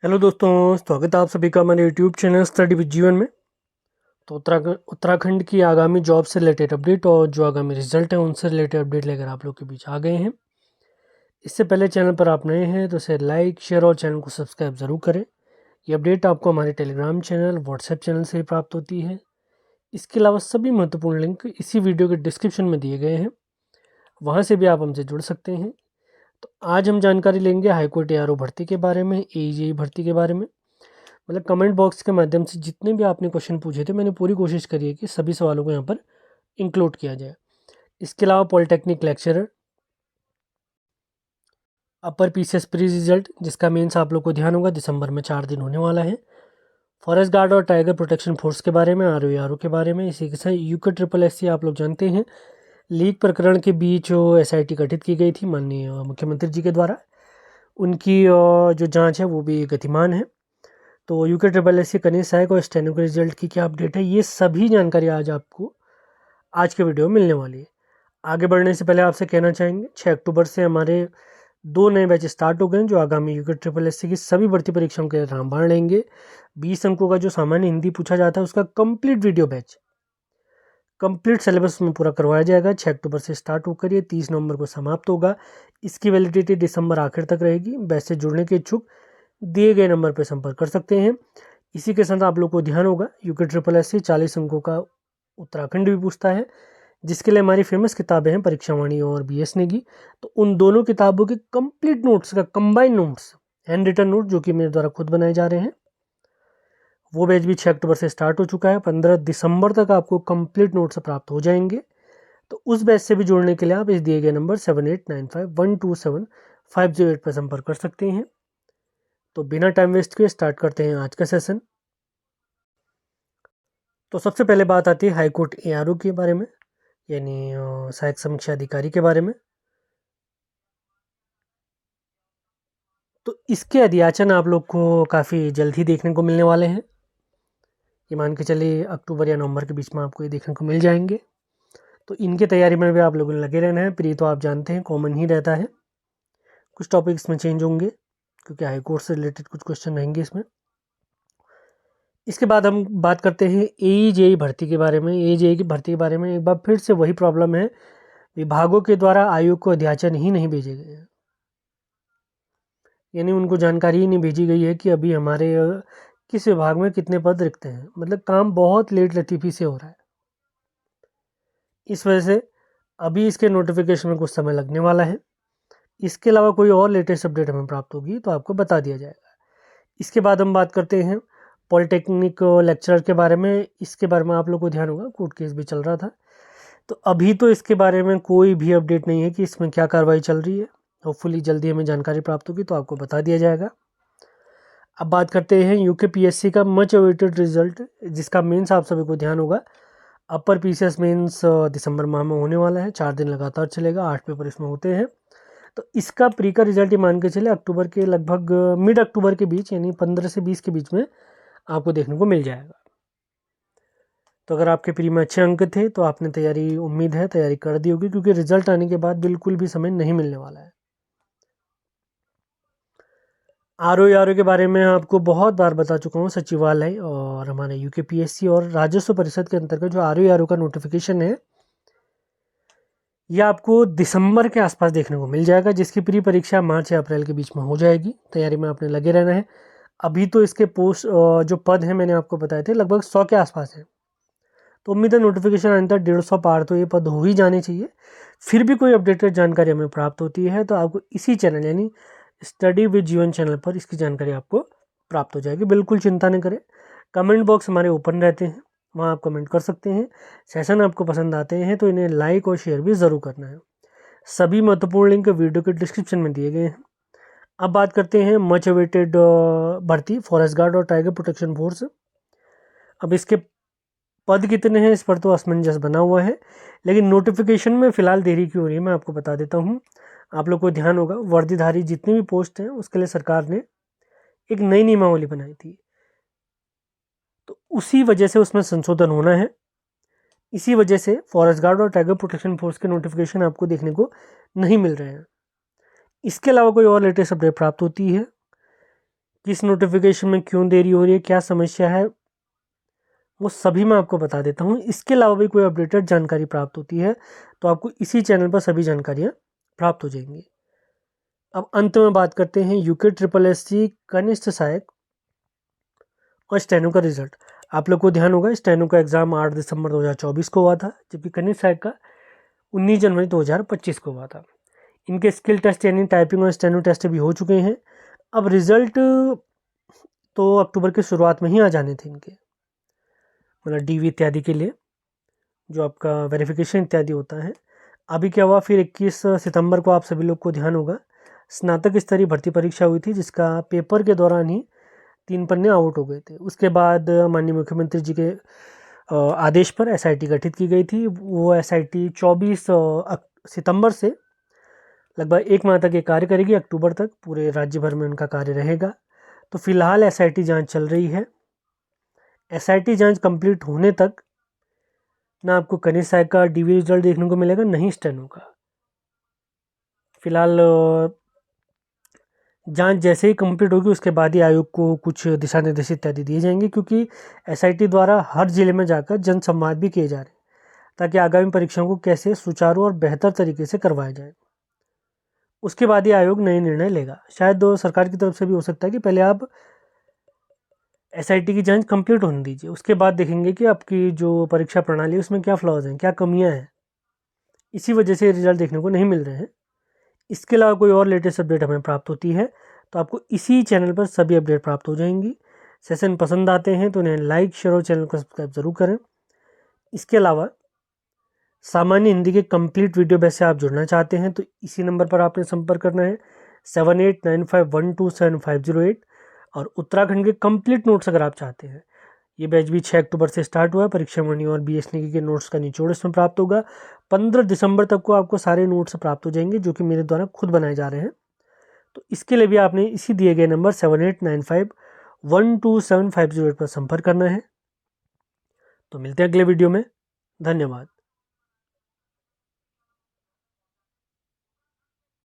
Hello दोस्तों, स्वागत है आप सभी का हमारे यूट्यूब चैनल स्टडी विद जीवन में। तो उत्तराखंड की आगामी जॉब से रिलेटेड अपडेट और जो आगामी रिजल्ट है उनसे रिलेटेड अपडेट लेकर आप लोग के बीच आ गए हैं। इससे पहले चैनल पर आप नए हैं तो इसे लाइक, शेयर और चैनल को सब्सक्राइब ज़रूर करें। ये अपडेट आपको हमारे टेलीग्राम चैनल, व्हाट्सएप चैनल से ही प्राप्त होती है। इसके अलावा सभी महत्वपूर्ण लिंक इसी वीडियो के डिस्क्रिप्शन में दिए गए हैं, वहाँ से भी आप हमसे जुड़ सकते हैं। तो आज हम जानकारी लेंगे हाईकोर्ट ARO भर्ती के बारे में, AEJ भर्ती के बारे में। मतलब कमेंट बॉक्स के माध्यम से जितने भी आपने क्वेश्चन पूछे थे, मैंने पूरी कोशिश करी है कि सभी सवालों को यहाँ पर इंक्लूड किया जाए। इसके अलावा पॉलिटेक्निक लेक्चरर, अपर PCS प्री रिजल्ट जिसका मेंस आप लोग को ध्यान होगा दिसंबर में 4 दिन होने वाला है। फॉरेस्ट गार्ड और टाइगर प्रोटेक्शन फोर्स के बारे में, RO के बारे में। इसी के साथ UKSSC आप लोग जानते हैं, लीक प्रकरण के बीच जो SIT गठित की गई थी माननीय मुख्यमंत्री जी के द्वारा, उनकी जो जाँच है वो भी गतिमान है। तो UKSSC कनीय सहायक और स्टेनो के रिजल्ट की क्या अपडेट है, ये सभी जानकारी आज आपको आज के वीडियो में मिलने वाली है। आगे बढ़ने से पहले आपसे कहना चाहेंगे 6 अक्टूबर से हमारे 2 नए बैच स्टार्ट हो गए हैं जो आगामी UKSSC की सभी भर्ती परीक्षाओं के रामबाण लेंगे। 20 अंकों का जो सामान्य हिंदी पूछा जाता है उसका complete video batch complete syllabus में पूरा करवाया जाएगा। 6 अक्टूबर से स्टार्ट होकर ये 30 नवंबर को समाप्त होगा। इसकी वैलिडिटी दिसंबर आखिर तक रहेगी। बैच से जुड़ने के इच्छुक दिए गए नंबर पर संपर्क कर सकते हैं। इसी के साथ आप लोग को ध्यान होगा UKSSC 40 अंकों का उत्तराखंड भी पूछता है, जिसके लिए हमारी फेमस किताबें हैं परीक्षावाणी और BS नेगी। तो उन दोनों किताबों के कंप्लीट नोट्स का combined notes, handwritten note जो कि मेरे द्वारा खुद बनाए जा रहे हैं, वो बैच भी 6 अक्टूबर से स्टार्ट हो चुका है। 15 दिसंबर तक आपको कंप्लीट नोट्स प्राप्त हो जाएंगे। तो उस बैच से भी जुड़ने के लिए आप इस दिए गए नंबर 7895127508 पर संपर्क कर सकते हैं। तो बिना टाइम वेस्ट किए स्टार्ट करते हैं आज का सेशन। तो सबसे पहले बात आती है हाईकोर्ट ARO के बारे में, यानी सहायक समीक्षा अधिकारी के बारे में। तो इसके अध्याचन आप लोग को काफ़ी जल्द ही देखने को मिलने वाले हैं। ये मान के चलिए अक्टूबर या नवंबर के बीच में आपको ये देखने को मिल जाएंगे। तो इनके तैयारी में भी आप लोगों ने लगे रहना है। प्री तो आप जानते हैं कॉमन ही रहता है, कुछ टॉपिक्स में चेंज होंगे क्योंकि हाईकोर्ट से रिलेटेड कुछ क्वेश्चन रहेंगे इसमें। इसके बाद हम बात करते हैं AEJ भर्ती के बारे में। AEJ की भर्ती के बारे में एक बार फिर से वही प्रॉब्लम है, विभागों के द्वारा आयोग को अध्याचन ही नहीं भेजे गए हैं, यानी उनको जानकारी ही नहीं भेजी गई है कि अभी हमारे किस विभाग में कितने पद रिक्त हैं। मतलब काम बहुत लेट लतीफ़ी से हो रहा है। इस वजह से अभी इसके नोटिफिकेशन में कुछ समय लगने वाला है। इसके अलावा कोई और लेटेस्ट अपडेट हमें प्राप्त होगी तो आपको बता दिया जाएगा। इसके बाद हम बात करते हैं पॉलिटेक्निक लेक्चरर के बारे में। इसके बारे में आप लोग को ध्यान होगा कोर्ट केस भी चल रहा था, तो अभी तो इसके बारे में कोई भी अपडेट नहीं है कि इसमें क्या कार्रवाई चल रही है। होपफुली जल्दी हमें जानकारी प्राप्त होगी तो आपको बता दिया जाएगा। अब बात करते हैं UKPSC का मच अवेटेड रिजल्ट, जिसका मेंस आप सभी को ध्यान होगा अपर PCS मेंस दिसंबर माह में होने वाला है। 4 दिन लगातार चलेगा, 8 पेपर इसमें होते हैं। तो इसका प्री का रिजल्ट ही मान के चले अक्टूबर के लगभग मिड अक्टूबर के बीच, यानी 15 से 20 के बीच में आपको देखने को मिल जाएगा। तो अगर आपके प्री में अच्छे अंक थे तो आपने तैयारी, उम्मीद है तैयारी कर दी होगी, क्योंकि रिजल्ट आने के बाद बिल्कुल भी समय नहीं मिलने वाला है। RO के बारे में आपको बहुत बार बता चुका हूँ। सचिवालय और हमारे UKPSC और राजस्व परिषद के अंतर्गत जो RO का नोटिफिकेशन है, यह आपको दिसंबर के आसपास देखने को मिल जाएगा, जिसकी प्री परीक्षा मार्च या अप्रैल के बीच में हो जाएगी। तैयारी में आपने लगे रहना है। अभी तो इसके पोस्ट जो पद हैं मैंने आपको बताए थे लगभग 100 के आसपास हैं। तो उम्मीद है नोटिफिकेशन आने तक 150 पार तो ये पद हो ही जाने चाहिए। फिर भी कोई अपडेटेड जानकारी हमें प्राप्त होती है तो आपको इसी चैनल यानी स्टडी विद जीवन चैनल पर इसकी जानकारी आपको प्राप्त हो जाएगी। बिल्कुल चिंता न करें, कमेंट बॉक्स हमारे ओपन रहते हैं, वहाँ आप कमेंट कर सकते हैं। सेशन आपको पसंद आते हैं तो इन्हें लाइक और शेयर भी ज़रूर करना है। सभी महत्वपूर्ण लिंक वीडियो के डिस्क्रिप्शन में दिए गए हैं। अब बात करते हैं मच अवेटेड भर्ती फॉरेस्ट गार्ड और टाइगर प्रोटेक्शन फोर्स। अब इसके पद कितने हैं इस पर तो असमंजस बना हुआ है, लेकिन नोटिफिकेशन में फ़िलहाल देरी क्यों हो रही है मैं आपको बता देता हूँ। आप लोग को ध्यान होगा वर्दीधारी जितनी भी पोस्ट हैं उसके लिए सरकार ने एक नई नियमावली बनाई थी, तो उसी वजह से उसमें संशोधन होना है। इसी वजह से फॉरेस्ट गार्ड और टाइगर प्रोटेक्शन फोर्स के नोटिफिकेशन आपको देखने को नहीं मिल रहे हैं। इसके अलावा कोई और लेटेस्ट अपडेट प्राप्त होती है किस नोटिफिकेशन में क्यों देरी हो रही है, क्या समस्या है, वो सभी मैं आपको बता देता हूँ। इसके अलावा भी कोई अपडेटेड जानकारी प्राप्त होती है तो आपको इसी चैनल पर सभी जानकारियाँ प्राप्त हो जाएंगी। अब अंत में बात करते हैं यूके ट्रिपल एससी कनिष्ठ सहायक और स्टेनो का रिजल्ट। आप लोग को ध्यान होगा स्टेनो का एग्ज़ाम 8 दिसंबर 2024 को हुआ था, जबकि कनिष्ठ सहायक का 19 जनवरी 2025 को हुआ था। इनके स्किल टेस्ट यानी टाइपिंग और स्टेनो टेस्ट भी हो चुके हैं। अब रिज़ल्ट तो अक्टूबर की शुरुआत में ही आ जाने थे इनके, मतलब डीवी इत्यादि के लिए जो आपका वेरिफिकेशन इत्यादि होता है। अभी क्या हुआ, फिर 21 सितंबर को आप सभी लोग को ध्यान होगा स्नातक स्तरीय भर्ती परीक्षा हुई थी, जिसका पेपर के दौरान ही 3 पन्ने आउट हो गए थे। उसके बाद माननीय मुख्यमंत्री जी के आदेश पर एसआईटी गठित की गई थी। वो एसआईटी 24 सितंबर से लगभग 1 माह तक ये कार्य करेगी, अक्टूबर तक पूरे राज्य भर में उनका कार्य रहेगा। तो फिलहाल एसआईटी जांच चल रही है। एसआईटी जांच कंप्लीट होने तक ना आपको कनिष्ठ सहायक का डीवी रिजल्ट देखने को मिलेगा, नहीं स्टेनो का। फिलहाल जांच जैसे ही कंप्लीट होगी उसके बाद ही आयोग को कुछ दिशा निर्देश इत्यादि दिए जाएंगे, क्योंकि एसआईटी द्वारा हर जिले में जाकर जन संवाद भी किए जा रहे हैं ताकि आगामी परीक्षाओं को कैसे सुचारू और बेहतर तरीके से करवाया जाए। उसके बाद ही आयोग नए निर्णय लेगा। शायद सरकार की तरफ से भी हो सकता है कि पहले आप एसआईटी की जांच कंप्लीट होने दीजिए, उसके बाद देखेंगे कि आपकी जो परीक्षा प्रणाली है उसमें क्या फ्लॉज हैं, क्या कमियां हैं, इसी वजह से रिजल्ट देखने को नहीं मिल रहे हैं। इसके अलावा कोई और लेटेस्ट अपडेट हमें प्राप्त होती है तो आपको इसी चैनल पर सभी अपडेट प्राप्त हो जाएंगी। सेशन पसंद आते हैं तो उन्हें लाइक, शेयर और चैनल को सब्सक्राइब ज़रूर करें। इसके अलावा सामान्य हिंदी के कंप्लीट वीडियो बैच से आप जुड़ना चाहते हैं तो इसी नंबर पर आपने संपर्क करना है 7895127508। और उत्तराखंड के कंप्लीट नोट्स अगर आप चाहते हैं, ये बैच भी 6 अक्टूबर से स्टार्ट हुआ है। परीक्षा मणि और बीएसएनकी के नोट्स का निचोड़ इसमें प्राप्त होगा। 15 दिसंबर तक को आपको सारे नोट्स प्राप्त हो जाएंगे जो कि मेरे द्वारा खुद बनाए जा रहे हैं। तो इसके लिए भी आपने इसी दिए गए नंबर 7895127508 पर संपर्क करना है। तो मिलते हैं अगले वीडियो में। धन्यवाद।